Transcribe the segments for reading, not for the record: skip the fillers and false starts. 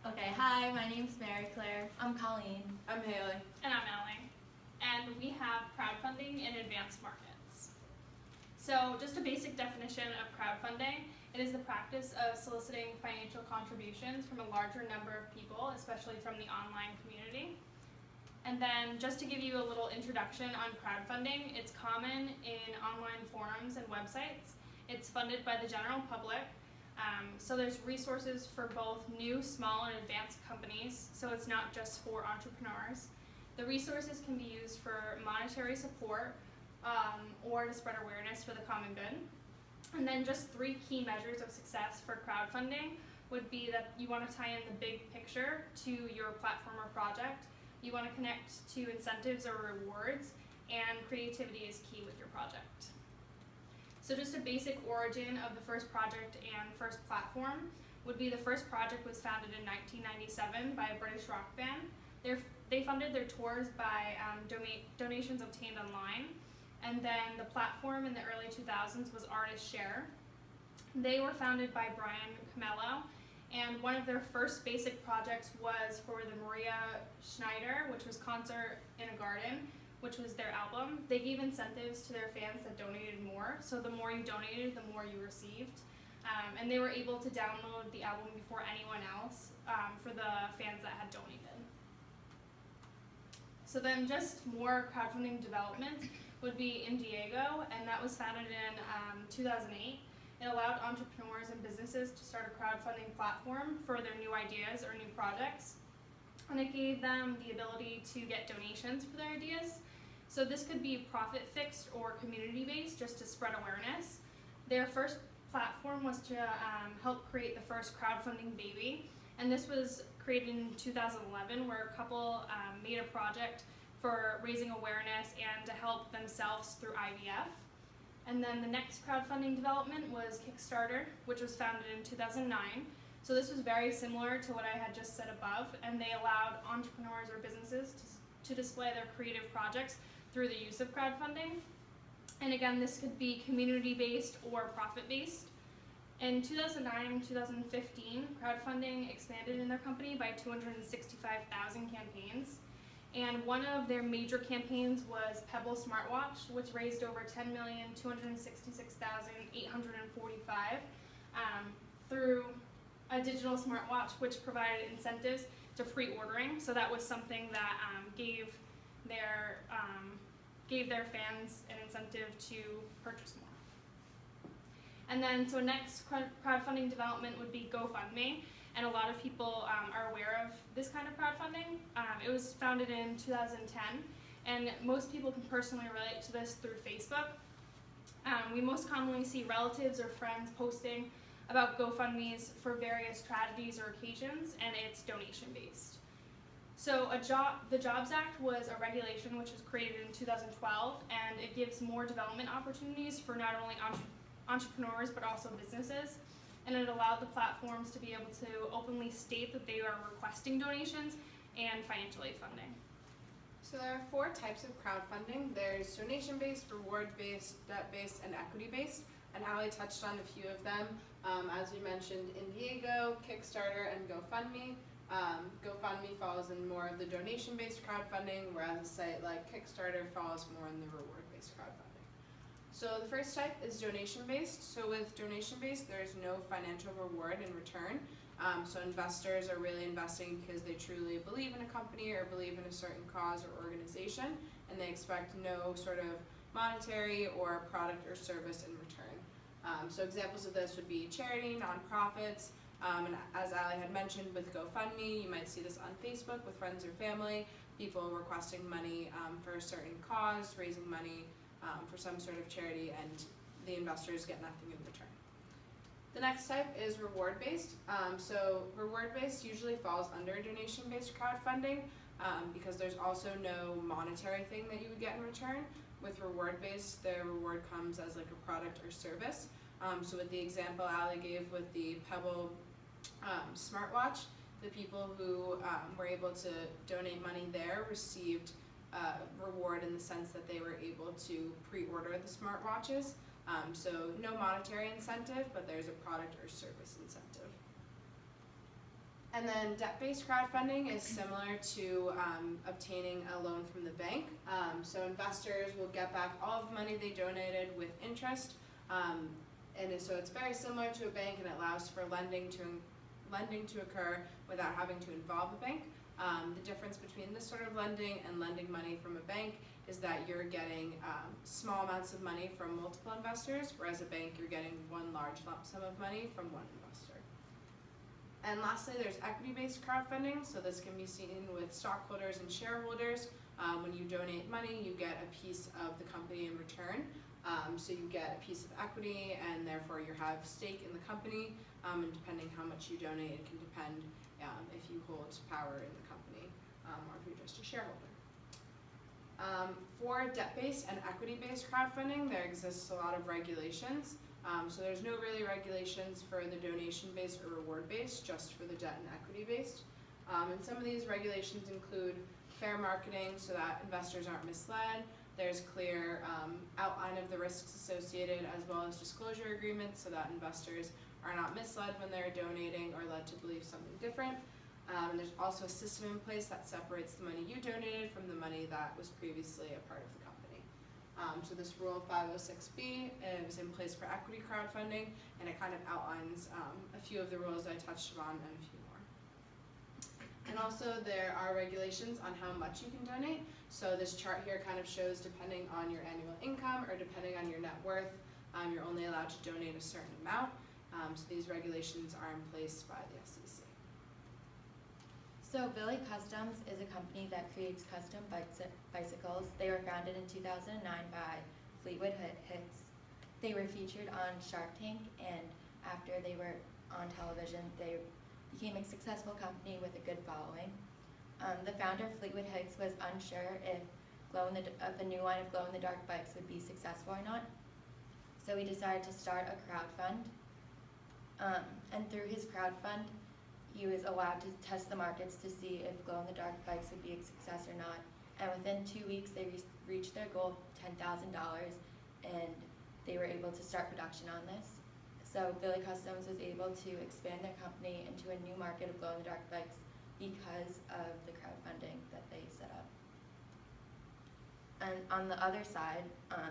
Okay, hi, my name's Mary Claire. I'm Colleen. I'm Haley. And I'm Allie. And we have crowdfunding in advanced markets. So just a basic definition of crowdfunding, it is the practice of soliciting financial contributions from a larger number of people, especially from the online community. And then just to give you a little introduction on crowdfunding, it's common in online forums and websites. It's funded by the general public. So there's resources for both new, small, and advanced companies, so it's not just for entrepreneurs. The resources can be used for monetary support or to spread awareness for the common good. And then just 3 key measures of success for crowdfunding would be that you want to tie in the big picture to your platform or project, you want to connect to incentives or rewards, and creativity is key with your project. So just a basic origin of the first project and first platform would be the first project was founded in 1997 by a British rock band. They funded their tours by donations obtained online, and then the platform in the early 2000s was Artist Share. They were founded by Brian Camello, and one of their first basic projects was for the Maria Schneider, which was Concert in a Garden, which was their album. They gave incentives to their fans that donated more, so the more you donated, the more you received. And they were able to download the album before anyone else for the fans that had donated. So then just more crowdfunding developments would be Indiegogo, and that was founded in 2008. It allowed entrepreneurs and businesses to start a crowdfunding platform for their new ideas or new projects. And it gave them the ability to get donations for their ideas. So this could be profit fixed or community based, just to spread awareness. Their first platform was to help create the first crowdfunding baby, and this was created in 2011, where a couple made a project for raising awareness and to help themselves through IVF. And then the next crowdfunding development was Kickstarter, which was founded in 2009. So this was very similar to what I had just said above, and they allowed entrepreneurs or businesses to display their creative projects through the use of crowdfunding. And again, this could be community-based or profit-based. In 2009 and 2015, crowdfunding expanded in their company by 265,000 campaigns. And one of their major campaigns was Pebble smartwatch, which raised over $10,266,845 through a digital smartwatch, which provided incentives to pre-ordering. So that was something that gave their fans an incentive to purchase more. And then, so next crowdfunding development would be GoFundMe, and a lot of people are aware of this kind of crowdfunding. It was founded in 2010, and most people can personally relate to this through Facebook. We most commonly see relatives or friends posting about GoFundMes for various tragedies or occasions, and it's donation-based. So the Jobs Act was a regulation which was created in 2012, and it gives more development opportunities for not only entrepreneurs but also businesses, and it allowed the platforms to be able to openly state that they are requesting donations and financial aid funding. So there are 4 types of crowdfunding. There's donation-based, reward-based, debt-based, and equity-based. And Allie touched on a few of them. As we mentioned, Indiegogo, Kickstarter, and GoFundMe. GoFundMe falls in more of the donation-based crowdfunding, whereas a site like Kickstarter falls more in the reward-based crowdfunding. So the first type is donation-based. So with donation-based, there is no financial reward in return. So investors are really investing because they truly believe in a company or believe in a certain cause or organization, and they expect no sort of monetary or product or service in return. So examples of this would be charity, nonprofits, and as Allie had mentioned with GoFundMe, you might see this on Facebook with friends or family, people requesting money for a certain cause, raising money for some sort of charity, and the investors get nothing in return. The next type is reward-based. So reward-based usually falls under donation-based crowdfunding because there's also no monetary thing that you would get in return. With reward-based, the reward comes as like a product or service. So with the example Allie gave with the Pebble smartwatch, the people who were able to donate money there received reward in the sense that they were able to pre-order the smartwatches. So no monetary incentive, but there's a product or service incentive. And then debt-based crowdfunding is similar to obtaining a loan from the bank. So investors will get back all of the money they donated with interest. So it's very similar to a bank, and it allows for lending to occur without having to involve a bank. The difference between this sort of lending and lending money from a bank is that you're getting small amounts of money from multiple investors, whereas a bank you're getting one large lump sum of money from one investor. And lastly, there's equity-based crowdfunding. So this can be seen with stockholders and shareholders. When you donate money, you get a piece of the company in return. So you get a piece of equity, and therefore you have stake in the company. And depending how much you donate, it can depend if you hold power in the company or if you're just a shareholder. For debt-based and equity-based crowdfunding, there exists a lot of regulations. So there's no really regulations for the donation-based or reward-based, just for the debt and equity-based. And some of these regulations include fair marketing so that investors aren't misled. There's clear outline of the risks associated, as well as disclosure agreements so that investors are not misled when they're donating or led to believe something different. And there's also a system in place that separates the money you donated from the money that was previously a part of the company. So this Rule 506B is in place for equity crowdfunding, and it kind of outlines a few of the rules I touched on and a few more. And also there are regulations on how much you can donate. So this chart here kind of shows, depending on your annual income or depending on your net worth, you're only allowed to donate a certain amount. So these regulations are in place by the SEC. So Billy Customs is a company that creates custom bicycles. They were founded in 2009 by Fleetwood Hicks. They were featured on Shark Tank, and after they were on television, they became a successful company with a good following. The founder, Fleetwood Hicks, was unsure if a new line of glow-in-the-dark bikes would be successful or not. So he decided to start a crowdfund. And through his crowdfund, he was allowed to test the markets to see if glow-in-the-dark bikes would be a success or not. And within 2 weeks, they reached their goal of $10,000, and they were able to start production on this. So Billy Customs was able to expand their company into a new market of glow-in-the-dark bikes because of the crowdfunding that they set up. And on the other side,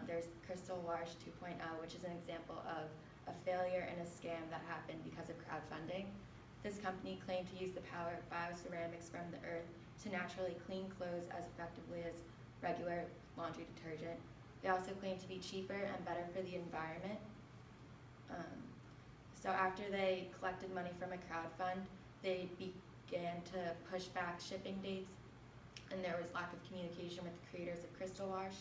there's Crystal Wash 2.0, which is an example of a failure and a scam that happened because of crowdfunding. This company claimed to use the power of bioceramics from the earth to naturally clean clothes as effectively as regular laundry detergent. They also claimed to be cheaper and better for the environment. So after they collected money from a crowdfund, they began to push back shipping dates, and there was lack of communication with the creators of Crystal Wash.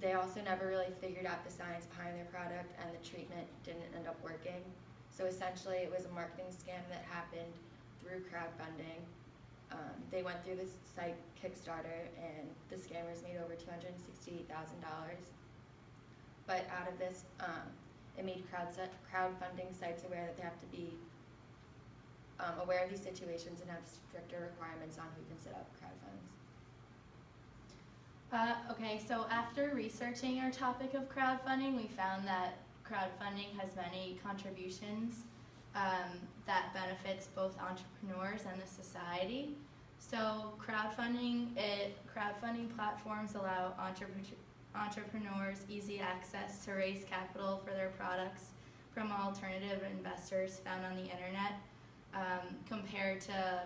They also never really figured out the science behind their product, and the treatment didn't end up working. So essentially, it was a marketing scam that happened through crowdfunding. They went through this site Kickstarter, and the scammers made over $268,000. But out of this, it made crowdfunding sites aware that they have to be aware of these situations and have stricter requirements on who can set up crowdfunds. Okay, so after researching our topic of crowdfunding, we found that crowdfunding has many contributions that benefits both entrepreneurs and the society. So crowdfunding platforms allow entrepreneurs easy access to raise capital for their products from alternative investors found on the internet, compared to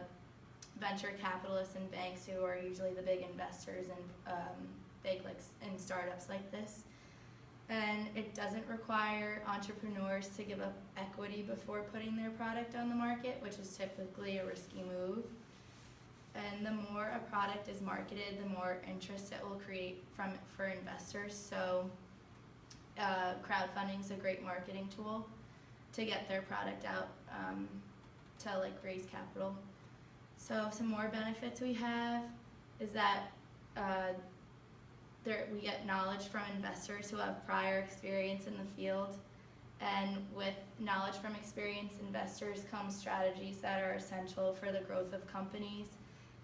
venture capitalists and banks, who are usually the big investors in startups like this. And it doesn't require entrepreneurs to give up equity before putting their product on the market, which is typically a risky move. And the more a product is marketed, the more interest it will create for investors. So crowdfunding is a great marketing tool to get their product out to raise capital. So some more benefits we have is that we get knowledge from investors who have prior experience in the field, and with knowledge from experienced investors comes strategies that are essential for the growth of companies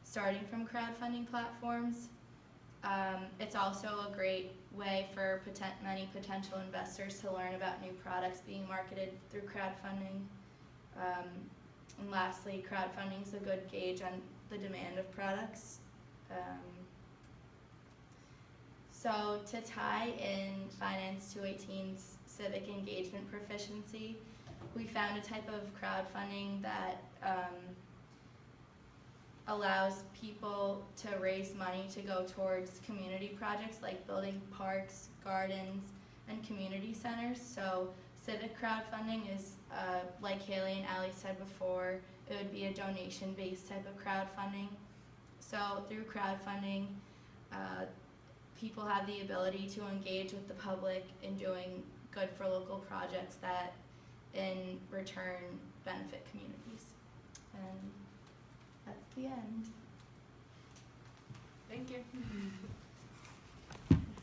starting from crowdfunding platforms. It's also a great way for many potential investors to learn about new products being marketed through crowdfunding. And lastly, crowdfunding is a good gauge on the demand of products. So to tie in Finance 218's civic engagement proficiency, we found a type of crowdfunding that allows people to raise money to go towards community projects like building parks, gardens, and community centers. So civic crowdfunding is, like Haley and Allie said before, it would be a donation-based type of crowdfunding. So through crowdfunding, people have the ability to engage with the public in doing good for local projects that in return benefit communities. And that's the end. Thank you.